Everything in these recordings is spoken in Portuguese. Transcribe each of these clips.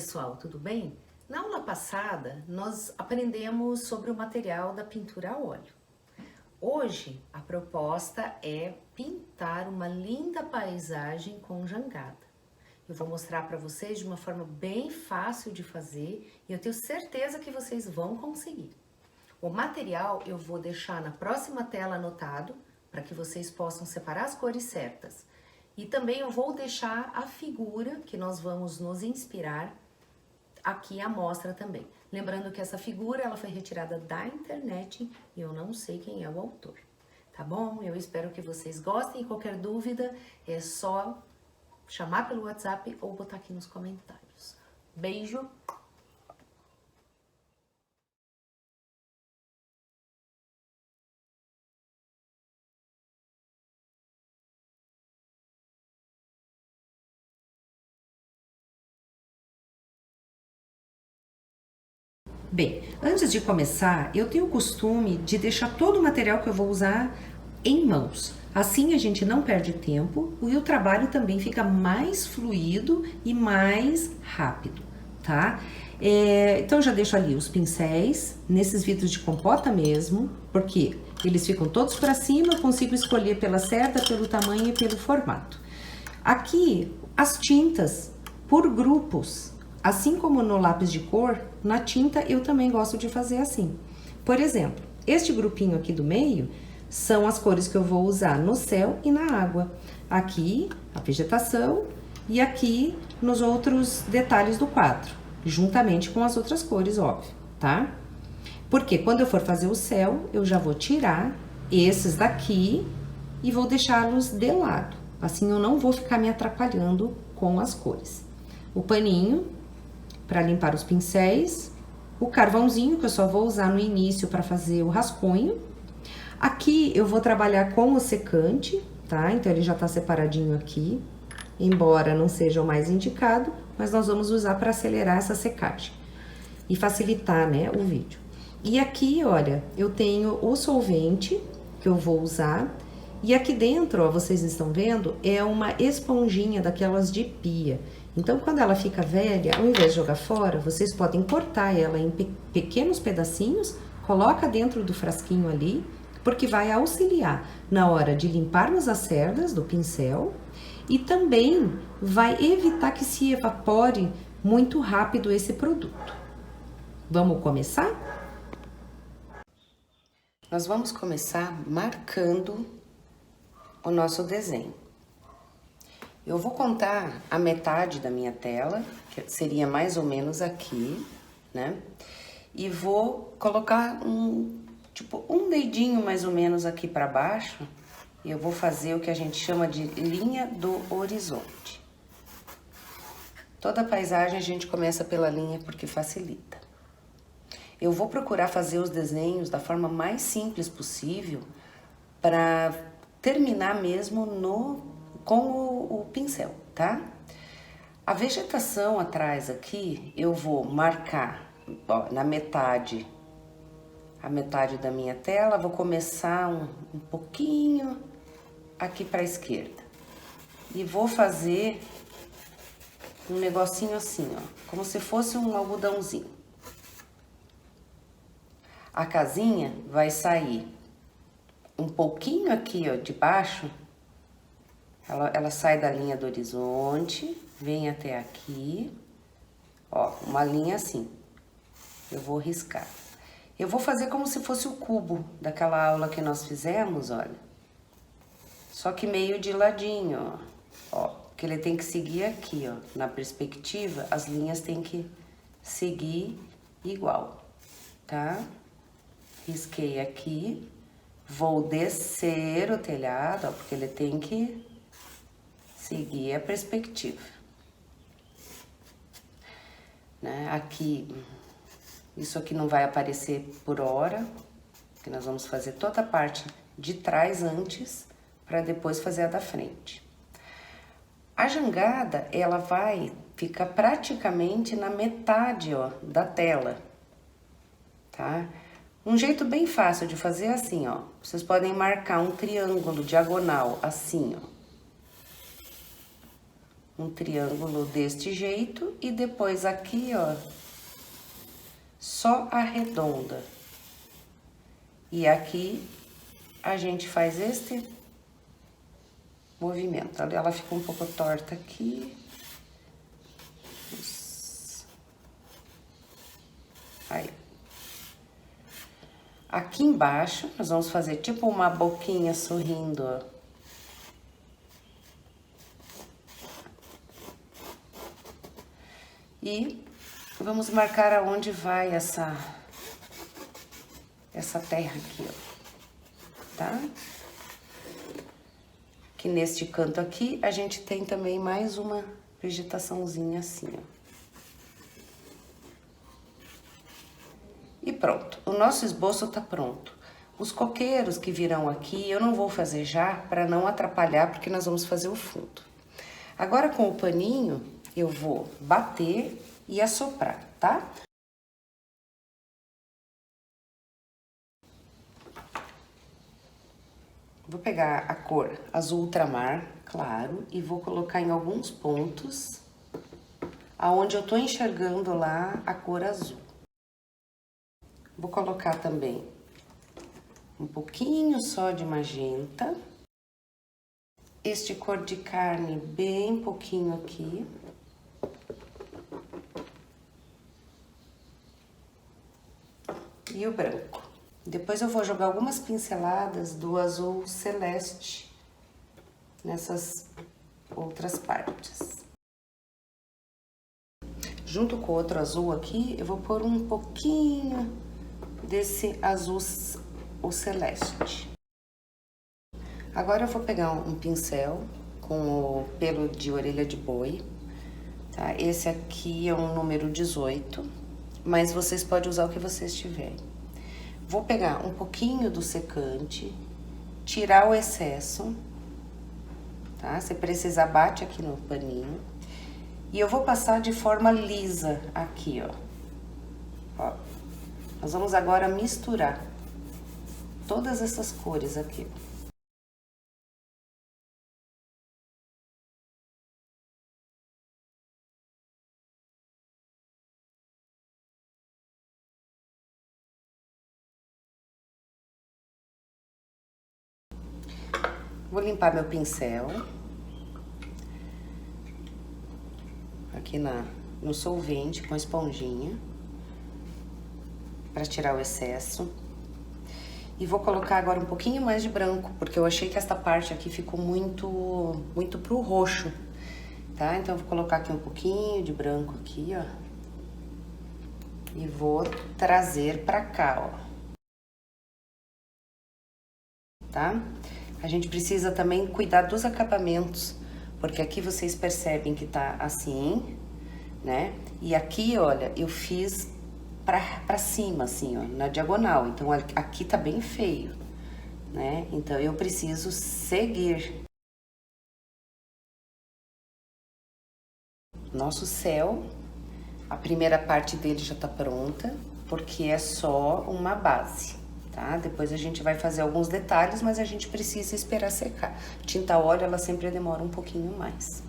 pessoal, tudo bem? Na aula passada, nós aprendemos sobre o material da pintura a óleo. Hoje, a proposta é pintar uma linda paisagem com jangada. Eu vou mostrar para vocês de uma forma bem fácil de fazer e eu tenho certeza que vocês vão conseguir. O material eu vou deixar na próxima tela anotado para que vocês possam separar as cores certas. E também eu vou deixar a figura que nós vamos nos inspirar aqui à mostra também. Lembrando que essa figura ela foi retirada da internet e eu não sei quem é o autor. Tá bom? Eu espero que vocês gostem e qualquer dúvida é só chamar pelo WhatsApp ou botar aqui nos comentários. Beijo! Bem, antes de começar, eu tenho o costume de deixar todo o material que eu vou usar em mãos. Assim a gente não perde tempo e o trabalho também fica mais fluido e mais rápido, tá? Então eu já deixo ali os pincéis, nesses vidros de compota mesmo, porque eles ficam todos para cima, eu consigo escolher pela cerda, pelo tamanho e pelo formato. Aqui, as tintas por grupos. Assim como no lápis de cor, na tinta eu também gosto de fazer assim. Por exemplo, este grupinho aqui do meio são as cores que eu vou usar no céu e na água. Aqui, a vegetação e aqui nos outros detalhes do quadro, juntamente com as outras cores, óbvio, tá? Porque quando eu for fazer o céu, eu já vou tirar esses daqui e vou deixá-los de lado. Assim eu não vou ficar me atrapalhando com as cores. O paninho para limpar os pincéis, o carvãozinho que eu só vou usar no início para fazer o rascunho. Aqui eu vou trabalhar com o secante, tá? Então ele já tá separadinho aqui, embora não seja o mais indicado, mas nós vamos usar para acelerar essa secagem e facilitar, né, o vídeo. E aqui, olha, eu tenho o solvente que eu vou usar. E aqui dentro, ó, vocês estão vendo, é uma esponjinha daquelas de pia. Então, quando ela fica velha, ao invés de jogar fora, vocês podem cortar ela em pequenos pedacinhos, coloca dentro do frasquinho ali, porque vai auxiliar na hora de limparmos as cerdas do pincel e também vai evitar que se evapore muito rápido esse produto. Vamos começar? Nós vamos começar marcando o nosso desenho. Eu vou contar a metade da minha tela, que seria mais ou menos aqui, né? E vou colocar um dedinho mais ou menos aqui para baixo, e eu vou fazer o que a gente chama de linha do horizonte. Toda paisagem a gente começa pela linha porque facilita. Eu vou procurar fazer os desenhos da forma mais simples possível para terminar mesmo com o pincel, tá? A vegetação atrás aqui, eu vou marcar, ó, na metade, a metade da minha tela, vou começar um pouquinho aqui para a esquerda. E vou fazer um negocinho assim, ó, como se fosse um algodãozinho. A casinha vai sair um pouquinho aqui, ó, de baixo. Ela sai da linha do horizonte, vem até aqui, ó, uma linha assim. Eu vou riscar. Eu vou fazer como se fosse o cubo daquela aula que nós fizemos, olha. Só que meio de ladinho, ó, porque ele tem que seguir aqui, ó, na perspectiva, as linhas têm que seguir igual, tá? Risquei aqui, vou descer o telhado, ó, porque ele tem que seguir a perspectiva, né? Aqui, isso aqui não vai aparecer por hora, porque nós vamos fazer toda a parte de trás antes, para depois fazer a da frente. A jangada, ela vai ficar praticamente na metade, ó, da tela, tá? Um jeito bem fácil de fazer é assim, ó. Vocês podem marcar um triângulo diagonal, assim, ó. um triângulo deste jeito e depois aqui, ó, só arredonda. E aqui a gente faz este movimento. Ela fica um pouco torta aqui. Aí. Aqui embaixo, nós vamos fazer tipo uma boquinha sorrindo, ó. E vamos marcar aonde vai essa terra aqui, ó, tá? Que neste canto aqui, a gente tem também mais uma vegetaçãozinha assim, ó. E pronto, o nosso esboço tá pronto. Os coqueiros que virão aqui, eu não vou fazer já, para não atrapalhar, porque nós vamos fazer o fundo. Agora, com o paninho, eu vou bater e assoprar, tá? Vou pegar a cor azul ultramar, claro, e vou colocar em alguns pontos, aonde eu tô enxergando lá a cor azul. Vou colocar também um pouquinho só de magenta. Este cor de carne bem pouquinho aqui. E o branco. Depois eu vou jogar algumas pinceladas do azul celeste nessas outras partes. Junto com o outro azul aqui, eu vou pôr um pouquinho desse azul o celeste. Agora eu vou pegar um pincel com o pelo de orelha de boi, tá? Esse aqui é um número 18, mas vocês podem usar o que vocês tiverem. Vou pegar um pouquinho do secante, tirar o excesso, tá? Se precisar, bate aqui no paninho. E eu vou passar de forma lisa aqui, ó. Nós vamos agora misturar todas essas cores aqui. Vou limpar meu pincel. Aqui no solvente com a esponjinha. Para tirar o excesso. E vou colocar agora um pouquinho mais de branco, porque eu achei que esta parte aqui ficou muito pro roxo, tá? Então, eu vou colocar aqui um pouquinho de branco aqui, ó. E vou trazer pra cá, ó. Tá? A gente precisa também cuidar dos acabamentos, porque aqui vocês percebem que tá assim, né? E aqui, olha, eu fiz pra cima, assim, ó, na diagonal. Então, aqui tá bem feio, né? Então, eu preciso seguir. Nosso céu, a primeira parte dele já tá pronta, porque é só uma base, tá? Depois a gente vai fazer alguns detalhes, mas a gente precisa esperar secar. Tinta óleo, ela sempre demora um pouquinho mais.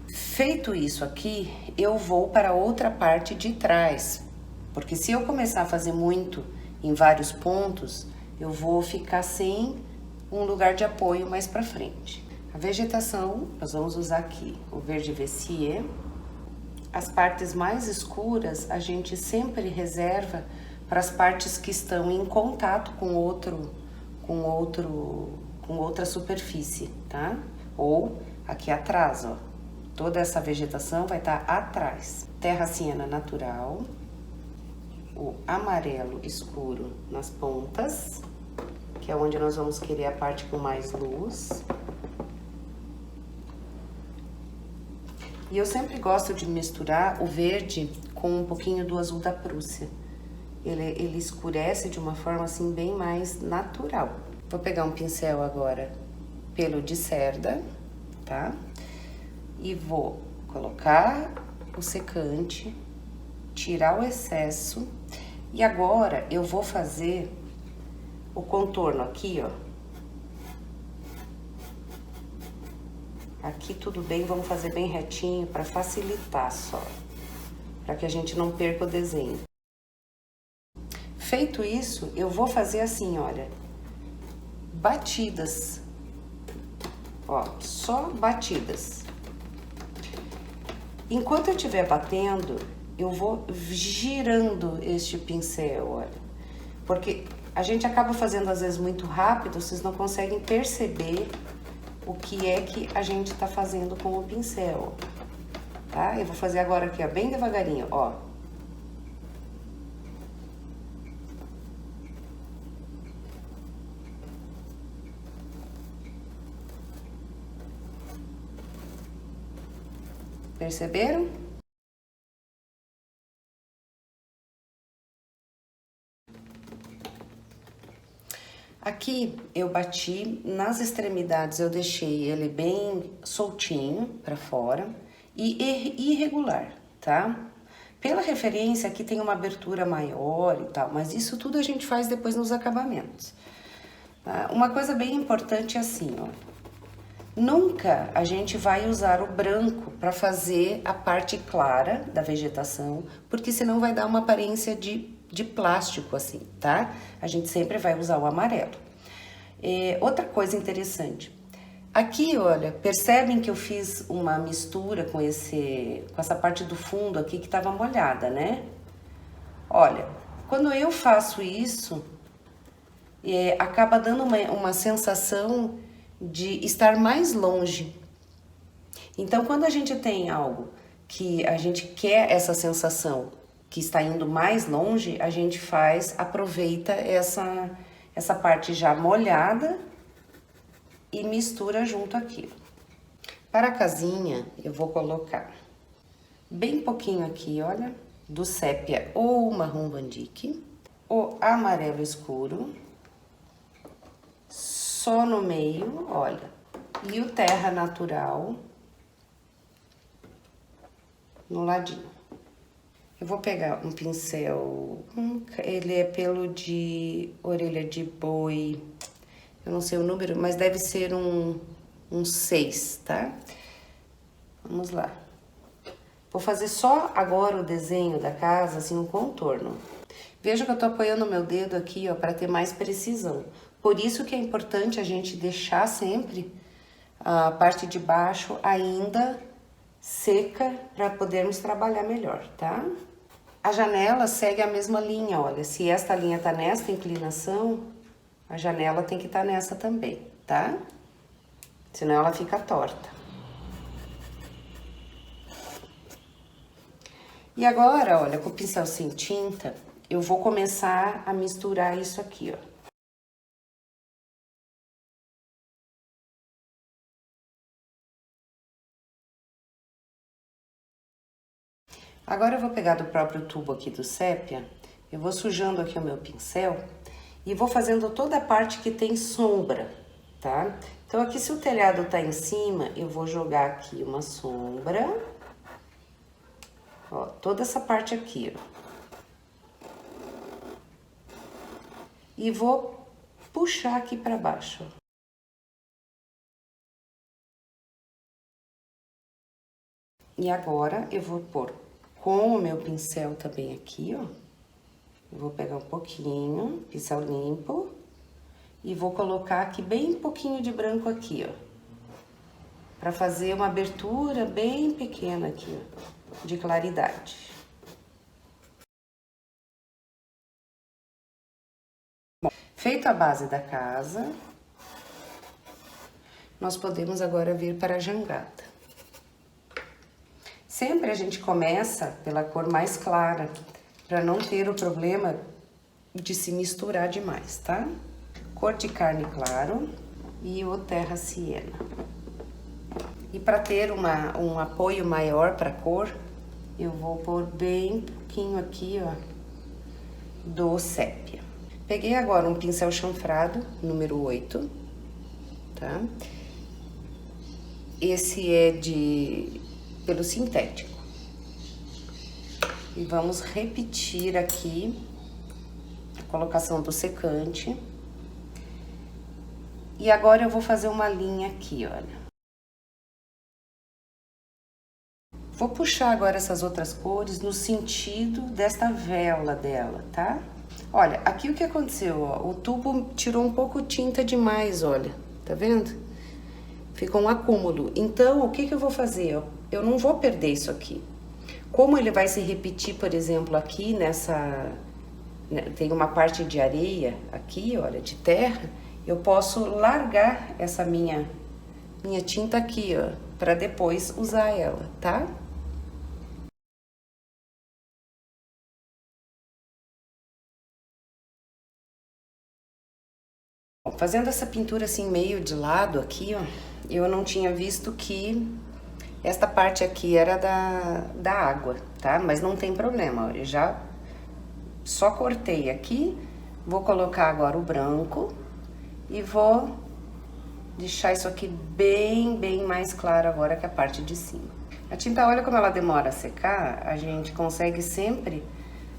Feito isso aqui, eu vou para outra parte de trás, porque se eu começar a fazer muito em vários pontos, eu vou ficar sem um lugar de apoio mais para frente. A vegetação, nós vamos usar aqui o verde Vessier. As partes mais escuras, a gente sempre reserva para as partes que estão em contato com outra superfície, tá? Ou aqui atrás, ó. Toda essa vegetação vai estar atrás. Terra siena natural, o amarelo escuro nas pontas, que é onde nós vamos querer a parte com mais luz. E eu sempre gosto de misturar o verde com um pouquinho do azul da Prússia. Ele escurece de uma forma assim bem mais natural. Vou pegar um pincel agora, pelo de cerda, tá? E vou colocar o secante, tirar o excesso. E agora eu vou fazer o contorno aqui, ó. Aqui tudo bem, vamos fazer bem retinho para facilitar só, para que a gente não perca o desenho. Feito isso, eu vou fazer assim, olha, batidas, ó, só batidas. Enquanto eu estiver batendo, eu vou girando este pincel, olha, porque a gente acaba fazendo às vezes muito rápido, vocês não conseguem perceber o que é que a gente tá fazendo com o pincel, tá? Eu vou fazer agora aqui, ó, bem devagarinho, ó. Perceberam? Aqui eu bati nas extremidades, eu deixei ele bem soltinho pra fora e irregular, tá? Pela referência, aqui tem uma abertura maior e tal, mas isso tudo a gente faz depois nos acabamentos. Tá? Uma coisa bem importante é assim, ó. Nunca a gente vai usar o branco para fazer a parte clara da vegetação, porque senão vai dar uma aparência de plástico assim, tá? A gente sempre vai usar o amarelo. Outra coisa interessante, aqui, olha, percebem que eu fiz uma mistura com essa parte do fundo aqui que estava molhada, né? Olha, quando eu faço isso, acaba dando uma sensação de estar mais longe. Então, quando a gente tem algo que a gente quer essa sensação que está indo mais longe, a gente aproveita essa parte já molhada e mistura junto aqui. Para a casinha, eu vou colocar bem pouquinho aqui, olha, do sépia ou marrom bandique, o amarelo escuro, só no meio, olha, e o terra natural no ladinho. Eu vou pegar um pincel, ele é pelo de orelha de boi, eu não sei o número, mas deve ser um 6, tá? Vamos lá. Vou fazer só agora o desenho da casa, assim, um contorno. Veja que eu tô apoiando o meu dedo aqui, ó, para ter mais precisão. Por isso que é importante a gente deixar sempre a parte de baixo ainda seca para podermos trabalhar melhor, tá? A janela segue a mesma linha, olha, se esta linha tá nesta inclinação, a janela tem que estar nessa também, tá? Senão ela fica torta. E agora, olha, com o pincel sem tinta, eu vou começar a misturar isso aqui, ó. Agora eu vou pegar do próprio tubo aqui do sépia, eu vou sujando aqui o meu pincel e vou fazendo toda a parte que tem sombra, tá? Então aqui se o telhado tá em cima, eu vou jogar aqui uma sombra, ó, toda essa parte aqui, ó. E vou puxar aqui pra baixo, ó. E agora eu vou pôr com o meu pincel também aqui, ó. Eu vou pegar um pouquinho, pincel limpo, e vou colocar aqui bem pouquinho de branco aqui, ó. Pra fazer uma abertura bem pequena aqui, ó, de claridade. Bom, feito a base da casa, nós podemos agora vir para a jangada. Sempre a gente começa pela cor mais clara, para não ter o problema de se misturar demais, tá? Cor de carne claro e o terra siena. E para ter um apoio maior para a cor, eu vou pôr bem pouquinho aqui, ó, do sépia. Peguei agora um pincel chanfrado, número 8, tá? Esse é pelo sintético. E vamos repetir aqui a colocação do secante. E agora eu vou fazer uma linha aqui, olha. Vou puxar agora essas outras cores no sentido desta vela dela, tá? Olha, aqui o que aconteceu, ó, o tubo tirou um pouco tinta demais, olha, tá vendo? Ficou um acúmulo. Então, o que eu vou fazer? Eu não vou perder isso aqui. Como ele vai se repetir, por exemplo, aqui nessa... Tem uma parte de areia aqui, olha, de terra. Eu posso largar essa minha tinta aqui, ó, para depois usar ela, tá? Fazendo essa pintura assim meio de lado aqui, ó, eu não tinha visto que esta parte aqui era da água, tá? Mas não tem problema, ó, eu já só cortei aqui, vou colocar agora o branco e vou deixar isso aqui bem mais claro agora que a parte de cima. A tinta, olha como ela demora a secar, a gente consegue sempre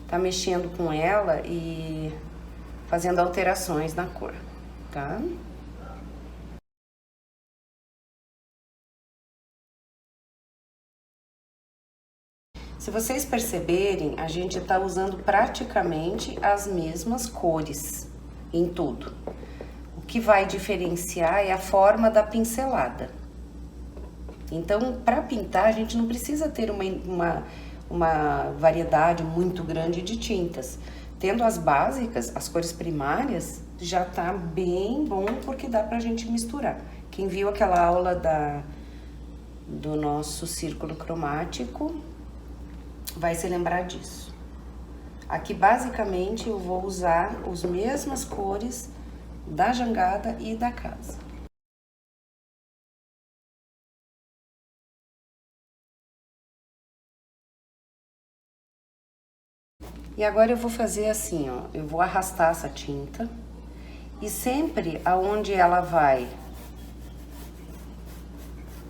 tá mexendo com ela e fazendo alterações na cor, tá? Se vocês perceberem, a gente tá usando praticamente as mesmas cores em tudo. O que vai diferenciar é a forma da pincelada. Então, para pintar, a gente não precisa ter uma variedade muito grande de tintas. Tendo as básicas, as cores primárias, já tá bem bom porque dá pra gente misturar. Quem viu aquela aula do nosso círculo cromático vai se lembrar disso. Aqui, basicamente, eu vou usar as mesmas cores da jangada e da casa. E agora eu vou fazer assim, ó, eu vou arrastar essa tinta e sempre aonde ela vai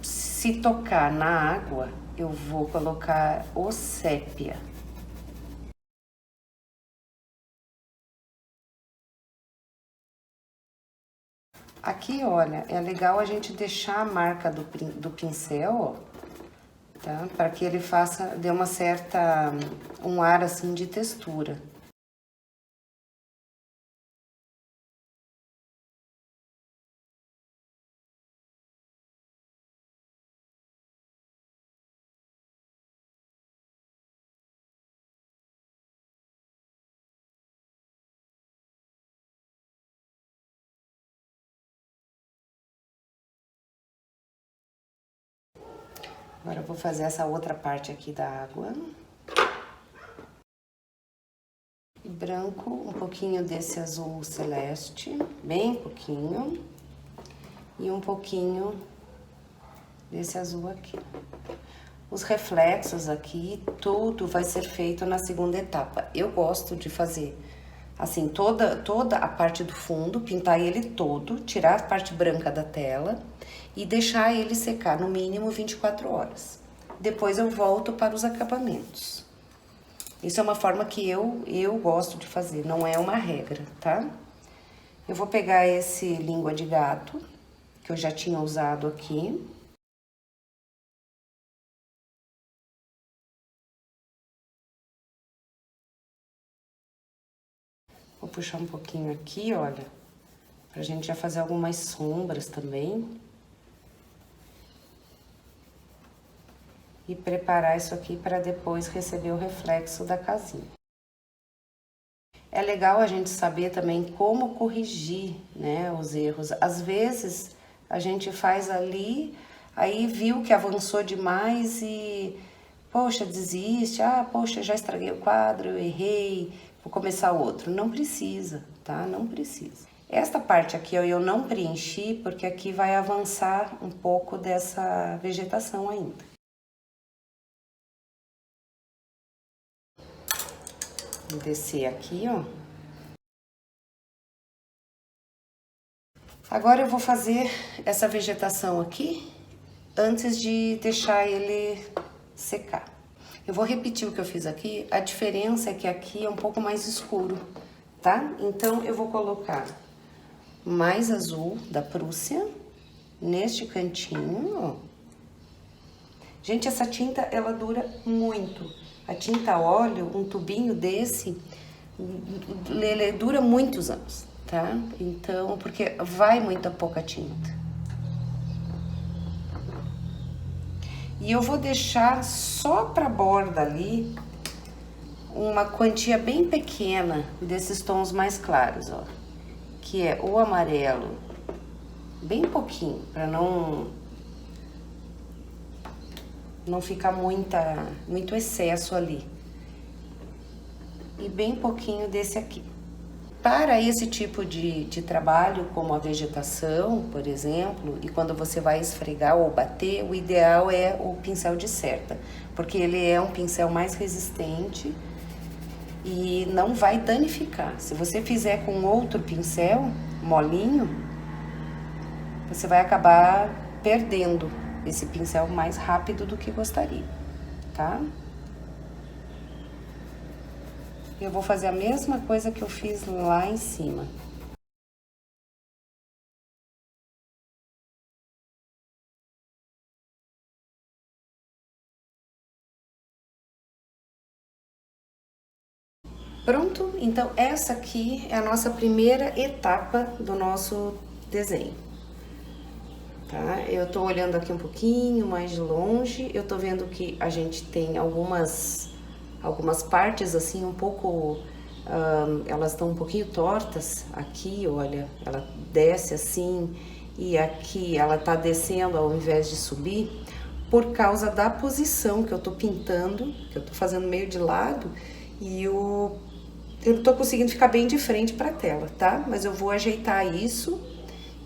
se tocar na água, eu vou colocar o sépia. Aqui, olha, é legal a gente deixar a marca do pincel, ó, tá? Para que ele dê uma certa, um ar assim de textura. Agora eu vou fazer essa outra parte aqui da água. E branco, um pouquinho desse azul celeste, bem pouquinho. E um pouquinho desse azul aqui. Os reflexos aqui, tudo vai ser feito na segunda etapa. Eu gosto de fazer assim, toda a parte do fundo, pintar ele todo, tirar a parte branca da tela e deixar ele secar no mínimo 24 horas. Depois eu volto para os acabamentos. Isso é uma forma que eu gosto de fazer, não é uma regra, tá? Eu vou pegar esse língua de gato, que eu já tinha usado aqui. Vou puxar um pouquinho aqui, olha, pra gente já fazer algumas sombras também. E preparar isso aqui para depois receber o reflexo da casinha. É legal a gente saber também como corrigir, né, os erros. Às vezes a gente faz ali, aí viu que avançou demais e, poxa, desiste. Ah, poxa, já estraguei o quadro, eu errei, vou começar outro. Não precisa, tá? Não precisa. Esta parte aqui eu não preenchi porque aqui vai avançar um pouco dessa vegetação ainda. Vou descer aqui, ó. Agora eu vou fazer essa vegetação aqui antes de deixar ele secar. Eu vou repetir o que eu fiz aqui, a diferença é que aqui é um pouco mais escuro, tá? Então eu vou colocar mais azul da Prússia neste cantinho, ó. Gente, essa tinta, ela dura muito. A tinta óleo, um tubinho desse, ele dura muitos anos, tá? Então, porque vai muita pouca tinta. E eu vou deixar só pra borda ali uma quantia bem pequena desses tons mais claros, ó. Que é o amarelo, bem pouquinho, pra não ficar muito excesso ali. E bem pouquinho desse aqui. Para esse tipo de trabalho, como a vegetação, por exemplo, e quando você vai esfregar ou bater, o ideal é o pincel de certa, porque ele é um pincel mais resistente e não vai danificar. Se você fizer com outro pincel, molinho, você vai acabar perdendo esse pincel mais rápido do que gostaria, tá? Eu vou fazer a mesma coisa que eu fiz lá em cima. Pronto? Então essa aqui é a nossa primeira etapa do nosso desenho. Tá? Eu tô olhando aqui um pouquinho mais de longe, eu tô vendo que a gente tem algumas partes assim um pouco, elas estão um pouquinho tortas. Aqui, olha, ela desce assim e aqui ela tá descendo ao invés de subir por causa da posição que eu tô pintando, que eu tô fazendo meio de lado e eu não tô conseguindo ficar bem de frente pra tela, tá? Mas eu vou ajeitar isso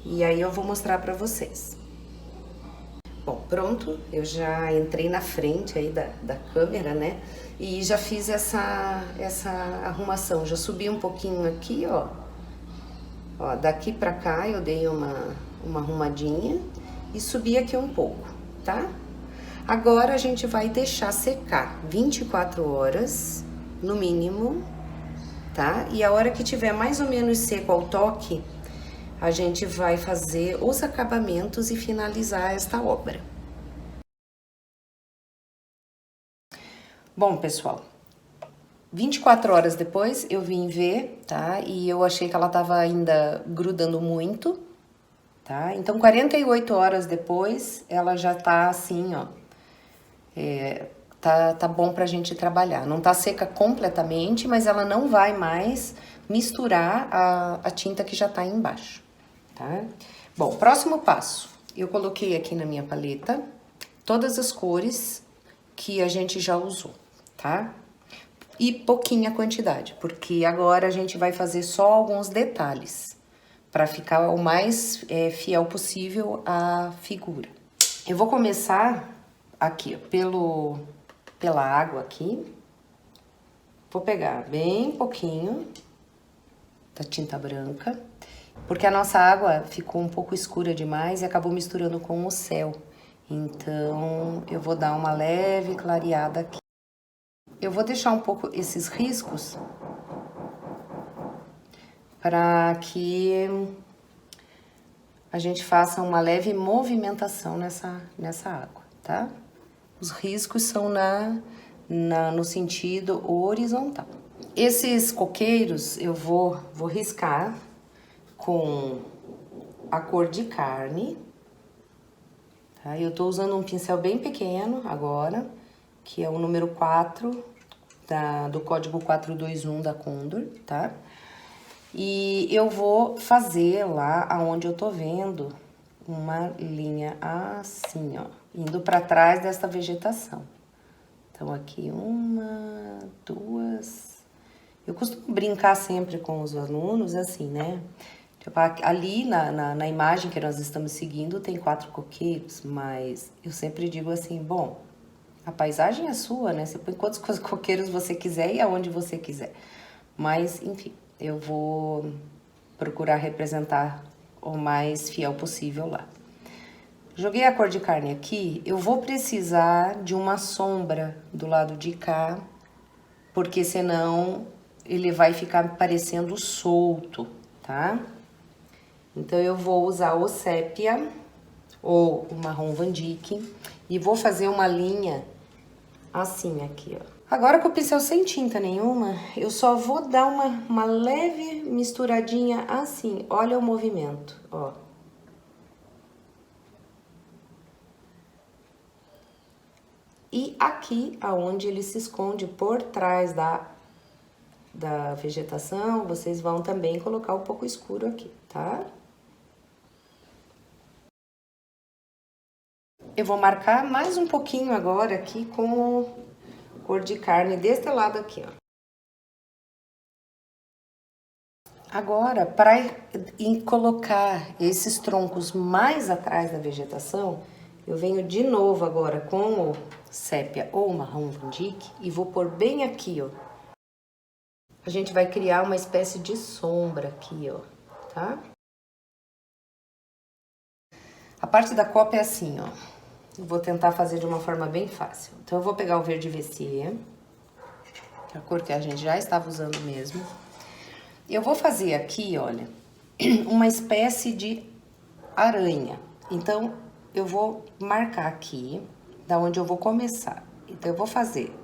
e aí eu vou mostrar pra vocês. Bom, pronto, eu já entrei na frente aí da câmera, né? E já fiz essa arrumação, já subi um pouquinho aqui, ó. Ó, daqui pra cá eu dei uma arrumadinha e subi aqui um pouco, tá? Agora a gente vai deixar secar 24 horas, no mínimo, tá? E a hora que tiver mais ou menos seco ao toque, a gente vai fazer os acabamentos e finalizar esta obra. Bom, pessoal, 24 horas depois eu vim ver, tá? E eu achei que ela tava ainda grudando muito, tá? Então 48 horas depois ela já tá assim, ó. Tá bom pra gente trabalhar. Não tá seca completamente, mas ela não vai mais misturar a tinta que já tá aí embaixo, tá? Bom, próximo passo. Eu coloquei aqui na minha paleta todas as cores que a gente já usou, tá? E pouquinha quantidade, porque agora a gente vai fazer só alguns detalhes para ficar o mais fiel possível à figura. Eu vou começar aqui, ó, pela água aqui. Vou pegar bem pouquinho da tinta branca, porque a nossa água ficou um pouco escura demais e acabou misturando com o céu. Então, eu vou dar uma leve clareada aqui. Eu vou deixar um pouco esses riscos para que a gente faça uma leve movimentação nessa água, tá? Os riscos são no sentido horizontal. Esses coqueiros eu vou riscar com a cor de carne, tá? Eu tô usando um pincel bem pequeno agora, que é o número 4 do código 421 da Condor, tá? E eu vou fazer lá aonde eu tô vendo uma linha assim, ó, indo para trás desta vegetação. Então, aqui uma, duas. Eu costumo brincar sempre com os alunos, assim, né? Tipo, ali na imagem que nós estamos seguindo tem 4 coqueiros, mas eu sempre digo assim, bom, a paisagem é sua, né? Você põe quantos coqueiros você quiser e aonde você quiser. Mas, enfim, eu vou procurar representar o mais fiel possível lá. Joguei a cor de carne aqui, eu vou precisar de uma sombra do lado de cá, porque senão ele vai ficar parecendo solto, tá? Então, eu vou usar o sépia ou o marrom Van Dyck. E vou fazer uma linha assim aqui, ó. Agora com o pincel sem tinta nenhuma, eu só vou dar uma leve misturadinha assim. Olha o movimento, ó. E aqui, aonde ele se esconde por trás da vegetação, vocês vão também colocar um pouco escuro aqui, tá? Eu vou marcar mais um pouquinho agora aqui com cor de carne deste lado aqui, ó. Agora, para colocar esses troncos mais atrás da vegetação, eu venho de novo agora com o sépia ou marrom Van Dyck e vou pôr bem aqui, ó. A gente vai criar uma espécie de sombra aqui, ó, tá? A parte da copa é assim, ó. Eu vou tentar fazer de uma forma bem fácil. Então, eu vou pegar o verde VC, a cor que a gente já estava usando mesmo. Eu vou fazer aqui, olha, uma espécie de aranha. Então, eu vou marcar aqui, da onde eu vou começar. Então, eu vou fazer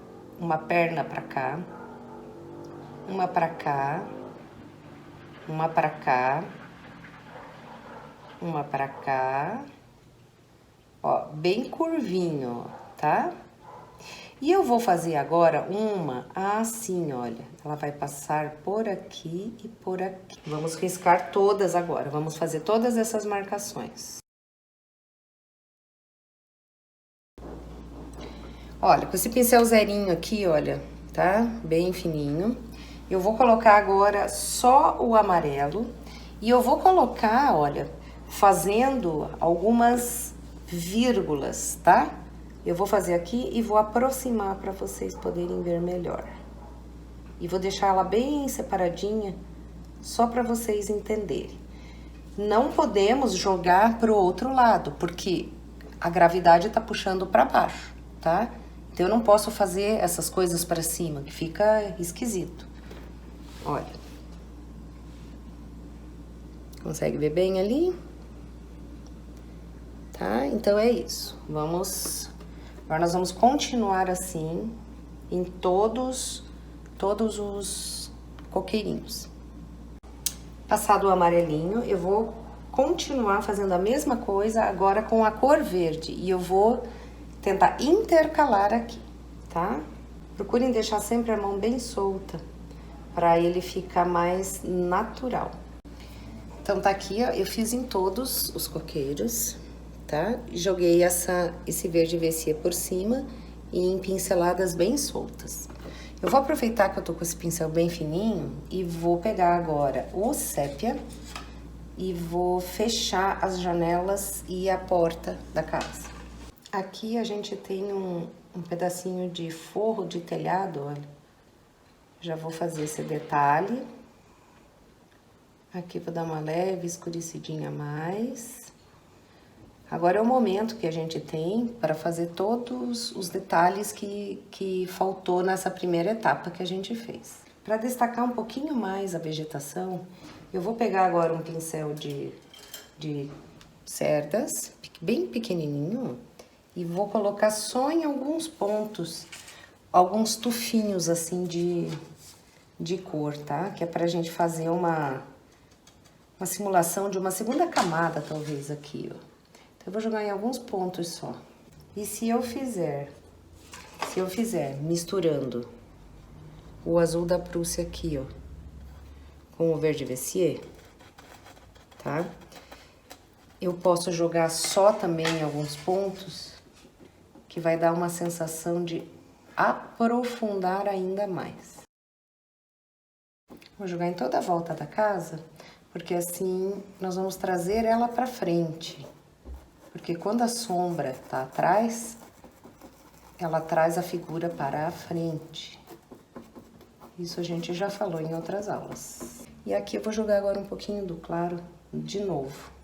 uma perna pra cá, uma pra cá, uma pra cá, uma pra cá, ó, bem curvinho, ó, tá? E eu vou fazer agora uma assim, olha, ela vai passar por aqui e por aqui. Vamos riscar todas agora, vamos fazer todas essas marcações. Olha, com esse pincel zerinho aqui, olha, tá? Bem fininho. Eu vou colocar agora só o amarelo e eu vou colocar, olha, fazendo algumas vírgulas, tá? Eu vou fazer aqui e vou aproximar para vocês poderem ver melhor. E vou deixar ela bem separadinha, só para vocês entenderem. Não podemos jogar pro outro lado, porque a gravidade tá puxando para baixo, tá? Então, eu não posso fazer essas coisas para cima, que fica esquisito. Olha. Consegue ver bem ali? Tá? Então, é isso. Agora, nós vamos continuar assim em todos os coqueirinhos. Passado o amarelinho, eu vou continuar fazendo a mesma coisa agora com a cor verde. E eu vou tentar intercalar aqui, tá? Procurem deixar sempre a mão bem solta, para ele ficar mais natural. Então, tá aqui, ó, eu fiz em todos os coqueiros, tá? Joguei esse verde VC por cima e em pinceladas bem soltas. Eu vou aproveitar que eu tô com esse pincel bem fininho e vou pegar agora o sépia e vou fechar as janelas e a porta da casa. Aqui a gente tem um pedacinho de forro de telhado, olha. Já vou fazer esse detalhe. Aqui vou dar uma leve escurecidinha a mais. Agora é o momento que a gente tem para fazer todos os detalhes que faltou nessa primeira etapa que a gente fez. Para destacar um pouquinho mais a vegetação, eu vou pegar agora um pincel de cerdas, bem pequenininho, e vou colocar só em alguns pontos, alguns tufinhos assim de cor, tá? Que é pra gente fazer uma simulação de uma segunda camada, talvez, aqui, ó. Então, eu vou jogar em alguns pontos só. E se eu fizer misturando o azul da Prússia aqui, ó, com o verde VC, tá? Eu posso jogar só também em alguns pontos, que vai dar uma sensação de aprofundar ainda mais. Vou jogar em toda a volta da casa, porque assim nós vamos trazer ela pra frente. Porque quando a sombra tá atrás, ela traz a figura para a frente. Isso a gente já falou em outras aulas. E aqui eu vou jogar agora um pouquinho do claro de novo.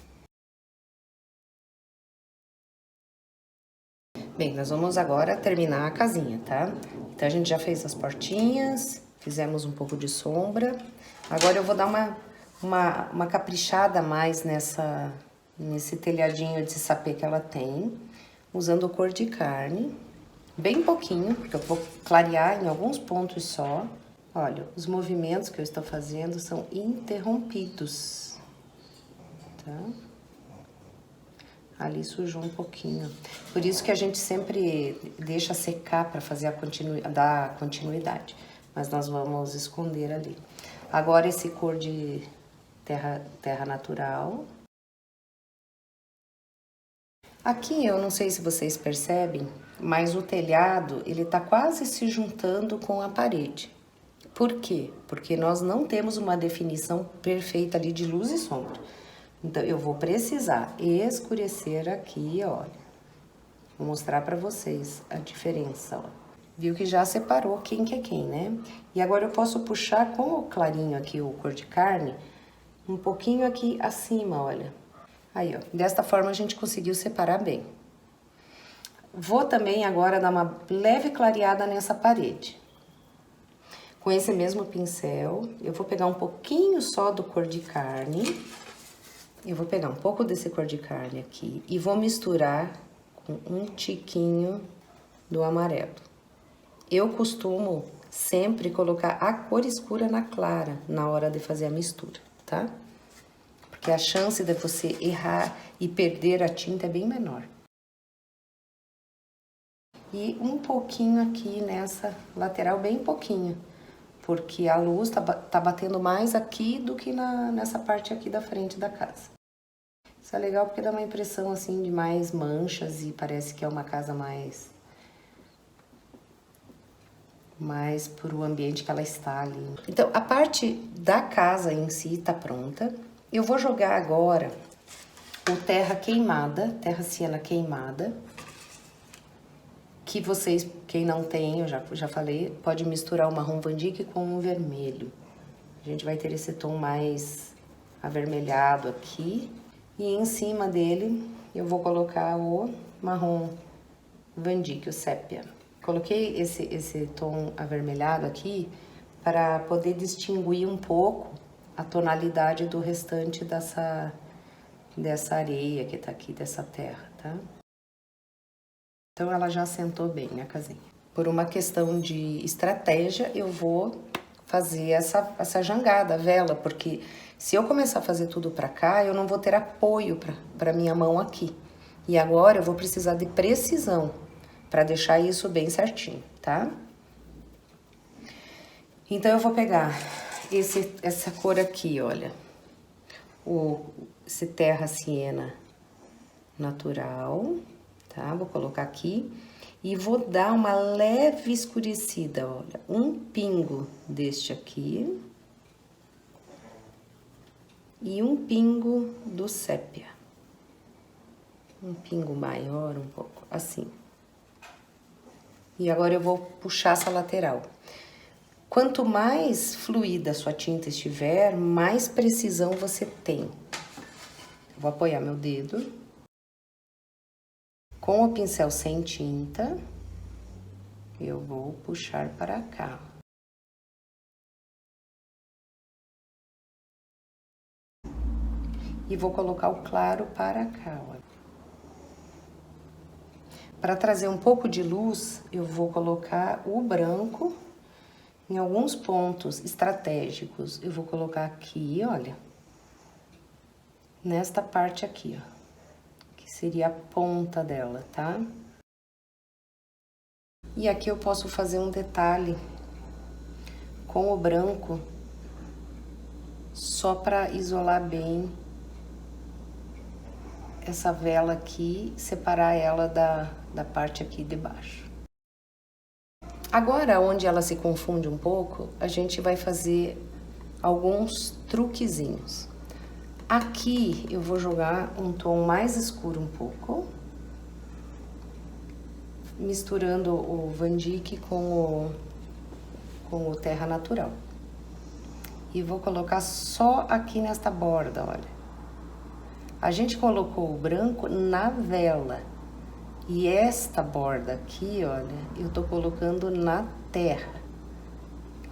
Bem, nós vamos agora terminar a casinha, tá? Então, a gente já fez as portinhas, fizemos um pouco de sombra. Agora, eu vou dar uma caprichada a mais nesse telhadinho de sapê que ela tem, usando cor de carne, bem pouquinho, porque eu vou clarear em alguns pontos só. Olha, os movimentos que eu estou fazendo são interrompidos, tá? Ali sujou um pouquinho. Por isso que a gente sempre deixa secar para fazer dar continuidade. Mas nós vamos esconder ali. Agora esse cor de terra natural. Aqui eu não sei se vocês percebem, mas o telhado ele tá quase se juntando com a parede. Por quê? Porque nós não temos uma definição perfeita ali de luz e sombra. Então, eu vou precisar escurecer aqui, olha. Vou mostrar pra vocês a diferença, ó. Viu que já separou quem que é quem, né? E agora eu posso puxar com o clarinho aqui, o cor de carne, um pouquinho aqui acima, olha. Aí, ó. Desta forma a gente conseguiu separar bem. Vou também agora dar uma leve clareada nessa parede. Com esse mesmo pincel, eu vou pegar um pouquinho só do cor de carne. Eu vou pegar um pouco desse cor de carne aqui e vou misturar com um tiquinho do amarelo. Eu costumo sempre colocar a cor escura na clara na hora de fazer a mistura, tá? Porque a chance de você errar e perder a tinta é bem menor. E um pouquinho aqui nessa lateral, bem pouquinho, porque a luz tá batendo mais aqui do que nessa parte aqui da frente da casa. Isso é legal porque dá uma impressão assim de mais manchas e parece que é uma casa mais pro ambiente que ela está ali. Então, a parte da casa em si tá pronta. Eu vou jogar agora o terra siena queimada, que vocês, quem não tem, eu já falei, pode misturar o marrom Van Dyck com o vermelho. A gente vai ter esse tom mais avermelhado aqui. E em cima dele, eu vou colocar o marrom Van Dyck, o sépia. Coloquei esse tom avermelhado aqui para poder distinguir um pouco a tonalidade do restante dessa areia que tá aqui, dessa terra, tá? Então, ela já assentou bem a casinha. Por uma questão de estratégia, eu vou fazer essa jangada, a vela, porque se eu começar a fazer tudo pra cá, eu não vou ter apoio pra minha mão aqui. E agora eu vou precisar de precisão pra deixar isso bem certinho, tá? Então, eu vou pegar essa cor aqui, olha. Esse terra siena natural, tá? Vou colocar aqui e vou dar uma leve escurecida, olha. Um pingo deste aqui e um pingo do sépia. Um pingo maior, um pouco, assim. E agora eu vou puxar essa lateral. Quanto mais fluida a sua tinta estiver, mais precisão você tem. Vou apoiar meu dedo. Com o pincel sem tinta, eu vou puxar para cá. E vou colocar o claro para cá, olha. Para trazer um pouco de luz, eu vou colocar o branco em alguns pontos estratégicos. Eu vou colocar aqui, olha, nesta parte aqui, ó, que seria a ponta dela, tá? E aqui eu posso fazer um detalhe com o branco, só para isolar bem essa vela aqui, separar ela da parte aqui de baixo. Agora, onde ela se confunde um pouco, a gente vai fazer alguns truquezinhos. Aqui eu vou jogar um tom mais escuro um pouco, misturando o Van Dyck com o terra natural. E vou colocar só aqui nesta borda, olha. A gente colocou o branco na vela. E esta borda aqui, olha, eu tô colocando na terra.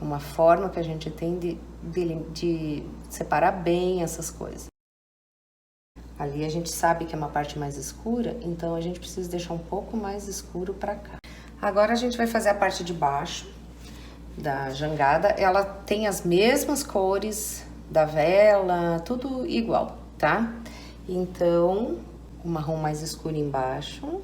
Uma forma que a gente tem de separar bem essas coisas. Ali a gente sabe que é uma parte mais escura, então a gente precisa deixar um pouco mais escuro pra cá. Agora a gente vai fazer a parte de baixo da jangada. Ela tem as mesmas cores da vela, tudo igual, tá? Então, o marrom mais escuro embaixo.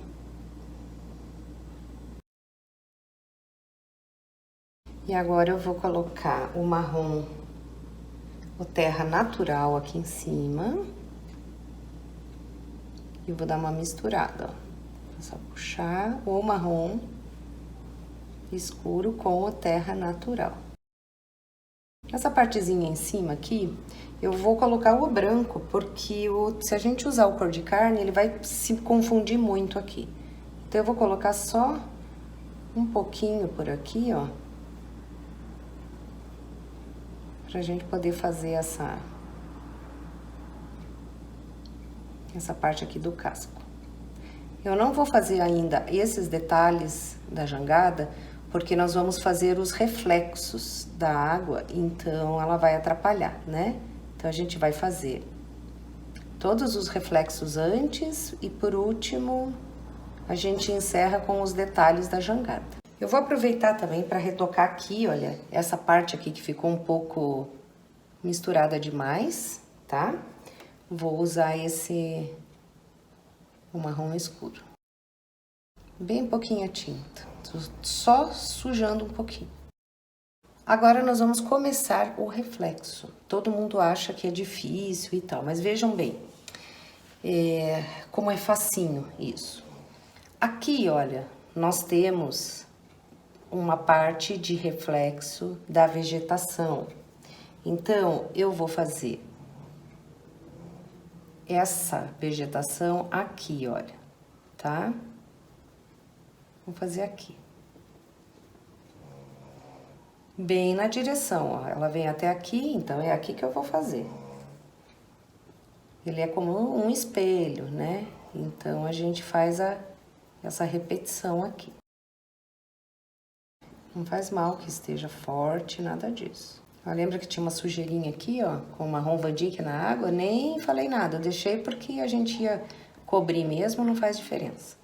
E agora eu vou colocar o marrom, o terra natural aqui em cima. E vou dar uma misturada, ó. É só puxar o marrom escuro com o terra natural. Essa partezinha em cima aqui, eu vou colocar o branco, porque se a gente usar o cor de carne, ele vai se confundir muito aqui. Então, eu vou colocar só um pouquinho por aqui, ó. Pra gente poder fazer essa parte aqui do casco. Eu não vou fazer ainda esses detalhes da jangada, porque nós vamos fazer os reflexos da água, então ela vai atrapalhar, né? Então, a gente vai fazer todos os reflexos antes e, por último, a gente encerra com os detalhes da jangada. Eu vou aproveitar também para retocar aqui, olha, essa parte aqui que ficou um pouco misturada demais, tá? Vou usar o marrom escuro. Bem pouquinha tinta, só sujando um pouquinho. Agora nós vamos começar o reflexo. Todo mundo acha que é difícil e tal, mas vejam bem, como é facinho isso. Aqui, olha, nós temos uma parte de reflexo da vegetação. Então, eu vou fazer essa vegetação aqui, olha, tá? Vou fazer aqui. Bem na direção, ó. Ela vem até aqui, então é aqui que eu vou fazer. Ele é como um espelho, né? Então, a gente faz essa repetição aqui. Não faz mal que esteja forte, nada disso. Ó, lembra que tinha uma sujeirinha aqui, ó, com marrom Van Dyck na água? Nem falei nada, eu deixei porque a gente ia cobrir mesmo, não faz diferença.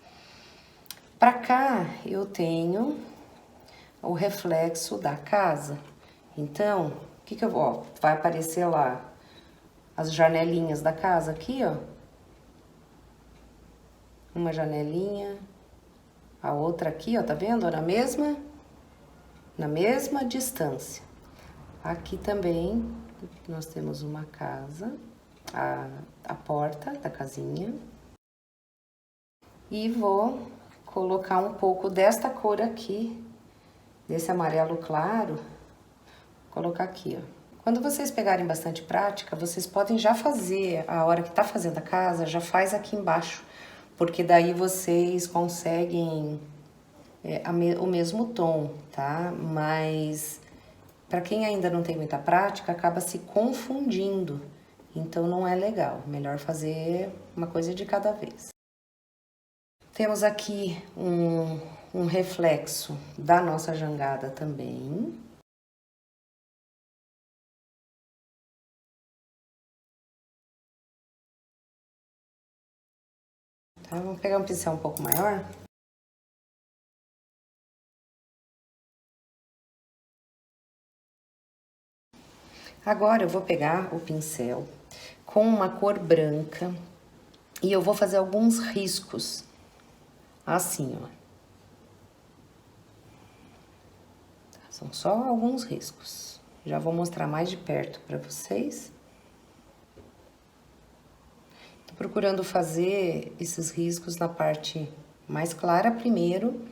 Pra cá, eu tenho o reflexo da casa. Então, o que eu vou... Ó, vai aparecer lá as janelinhas da casa aqui, ó. Uma janelinha, a outra aqui, ó, tá vendo? Na mesma distância. Aqui também nós temos uma casa, a porta da casinha. E vou colocar um pouco desta cor aqui, desse amarelo claro, colocar aqui, ó. Quando vocês pegarem bastante prática, vocês podem já fazer, a hora que tá fazendo a casa, já faz aqui embaixo, porque daí vocês conseguem o mesmo tom, tá? Mas para quem ainda não tem muita prática, acaba se confundindo, então não é legal, melhor fazer uma coisa de cada vez. Temos aqui um reflexo da nossa jangada também. Tá, vamos pegar um pincel um pouco maior. Agora eu vou pegar o pincel com uma cor branca e eu vou fazer alguns riscos, assim, ó. São só alguns riscos. Já vou mostrar mais de perto para vocês. Tô procurando fazer esses riscos na parte mais clara primeiro,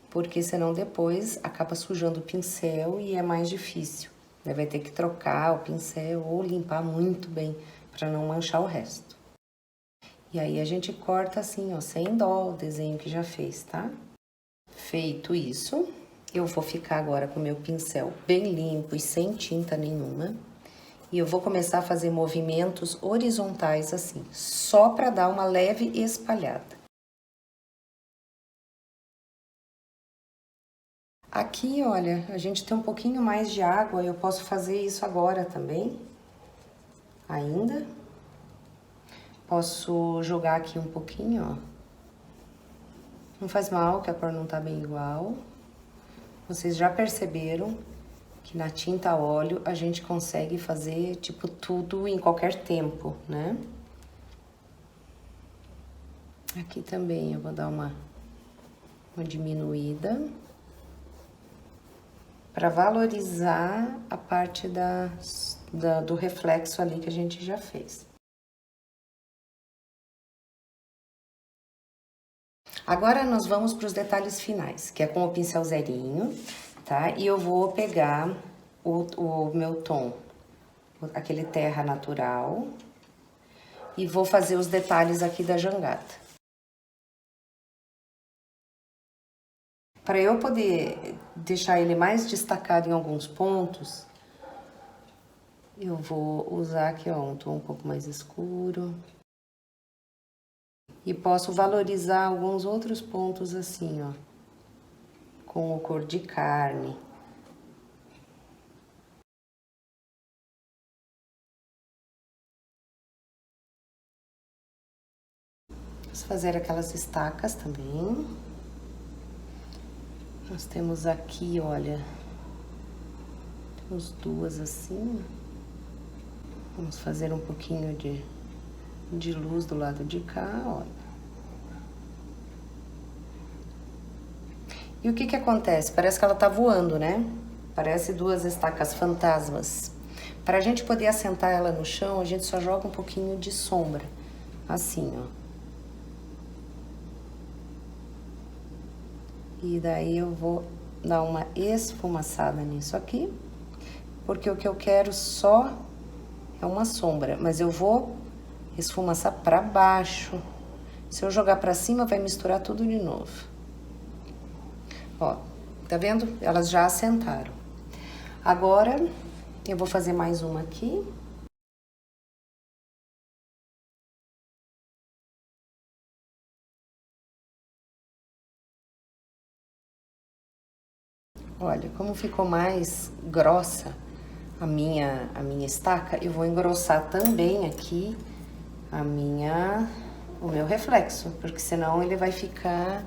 porque senão depois acaba sujando o pincel e é mais difícil. Vai ter que trocar o pincel ou limpar muito bem para não manchar o resto. E aí a gente corta assim, ó, sem dó o desenho que já fez, tá? Feito isso, eu vou ficar agora com o meu pincel bem limpo e sem tinta nenhuma. E eu vou começar a fazer movimentos horizontais assim, só para dar uma leve espalhada. Aqui, olha, a gente tem um pouquinho mais de água, eu posso fazer isso agora também, ainda. Posso jogar aqui um pouquinho, ó. Não faz mal, que a cor não tá bem igual. Vocês já perceberam que na tinta a óleo a gente consegue fazer, tipo, tudo em qualquer tempo, né? Aqui também eu vou dar uma diminuída para valorizar a parte do reflexo ali que a gente já fez. Agora nós vamos para os detalhes finais, que é com o pincel zerinho, tá? E eu vou pegar o meu tom, aquele terra natural, e vou fazer os detalhes aqui da jangada. Para eu poder deixar ele mais destacado em alguns pontos, eu vou usar aqui, ó, um tom um pouco mais escuro. E posso valorizar alguns outros pontos assim, ó, com o cor de carne. Vamos fazer aquelas estacas também. Nós temos aqui, olha, temos duas assim. Vamos fazer um pouquinho de luz do lado de cá, olha. E o que que acontece? Parece que ela tá voando, né? Parece duas estacas fantasmas. Para a gente poder assentar ela no chão, a gente só joga um pouquinho de sombra. Assim, ó. E daí eu vou dar uma esfumaçada nisso aqui. Porque o que eu quero só é uma sombra. Mas eu vou esfumaçar para baixo. Se eu jogar para cima, vai misturar tudo de novo. Ó, tá vendo? Elas já assentaram. Agora, eu vou fazer mais uma aqui. Olha, como ficou mais grossa a minha estaca, eu vou engrossar também aqui o meu reflexo, porque senão ele vai ficar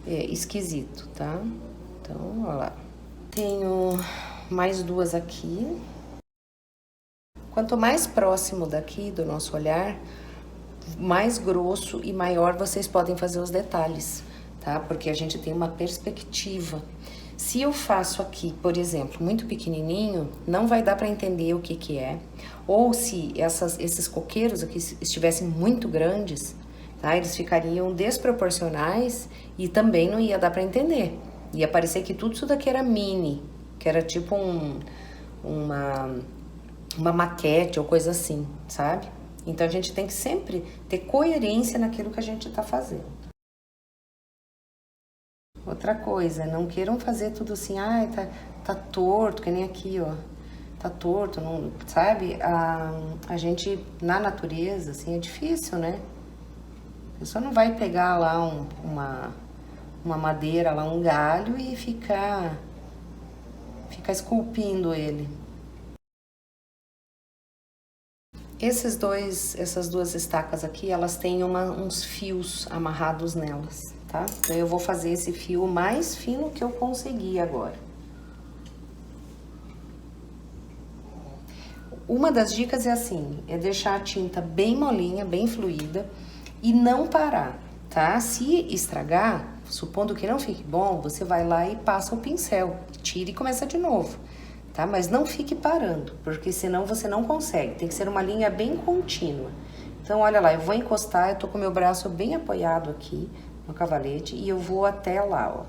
esquisito, tá? Então, ó lá. Tenho mais duas aqui. Quanto mais próximo daqui do nosso olhar, mais grosso e maior vocês podem fazer os detalhes, tá? Porque a gente tem uma perspectiva. Se eu faço aqui, por exemplo, muito pequenininho, não vai dar para entender o que que é. Ou se esses coqueiros aqui estivessem muito grandes, tá? Eles ficariam desproporcionais e também não ia dar para entender. Ia parecer que tudo isso daqui era mini, que era tipo uma maquete ou coisa assim, sabe? Então a gente tem que sempre ter coerência naquilo que a gente tá fazendo. Outra coisa, não queiram fazer tudo assim, ai, tá torto, que nem aqui, ó. Tá torto, não, sabe? A gente, na natureza, assim, é difícil, né? A pessoa não vai pegar lá uma madeira, lá um galho e ficar esculpindo ele. Essas duas estacas aqui, elas têm uns fios amarrados nelas, tá? Então eu vou fazer esse fio mais fino que eu conseguir agora. Uma das dicas é assim, é deixar a tinta bem molinha, bem fluida e não parar, tá? Se estragar, supondo que não fique bom, você vai lá e passa o pincel, tira e começa de novo. Tá? Mas não fique parando, porque senão você não consegue. Tem que ser uma linha bem contínua. Então, olha lá, eu vou encostar, eu tô com o meu braço bem apoiado aqui no cavalete e eu vou até lá, ó.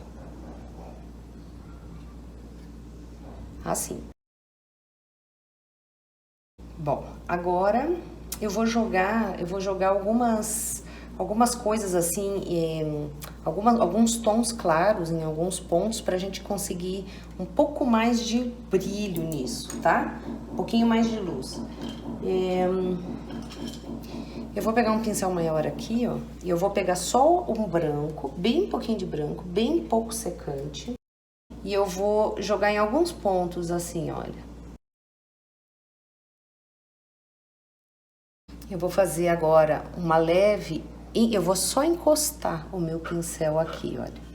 Assim. Bom, agora eu vou jogar algumas coisas assim, alguns tons claros em alguns pontos pra gente conseguir um pouco mais de brilho nisso, tá? Um pouquinho mais de luz. Eu vou pegar um pincel maior aqui, ó, e eu vou pegar só um branco, bem pouquinho de branco, bem pouco secante, e eu vou jogar em alguns pontos assim, olha. Eu vou fazer agora uma leve... Eu vou só encostar o meu pincel aqui, olha.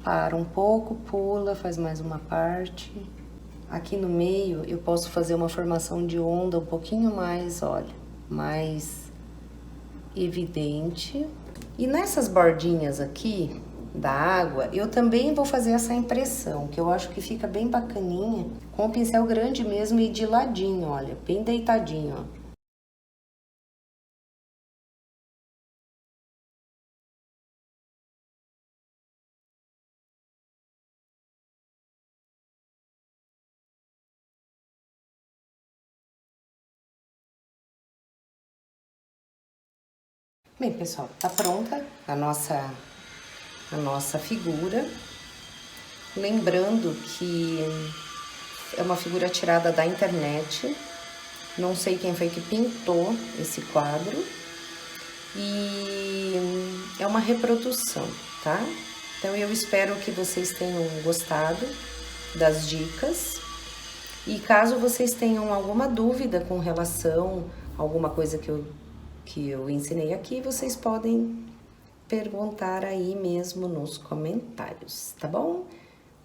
Para um pouco, pula, faz mais uma parte. Aqui no meio eu posso fazer uma formação de onda um pouquinho mais, olha, mais evidente. E nessas bordinhas aqui da água, eu também vou fazer essa impressão, que eu acho que fica bem bacaninha, com o pincel grande mesmo e de ladinho, olha, bem deitadinho, ó. Bem, pessoal, tá pronta a nossa figura. Lembrando que é uma figura tirada da internet. Não sei quem foi que pintou esse quadro. E é uma reprodução, tá? Então eu espero que vocês tenham gostado das dicas. E caso vocês tenham alguma dúvida com relação a alguma coisa que eu ensinei aqui, vocês podem perguntar aí mesmo nos comentários, tá bom?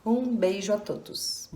Um beijo a todos!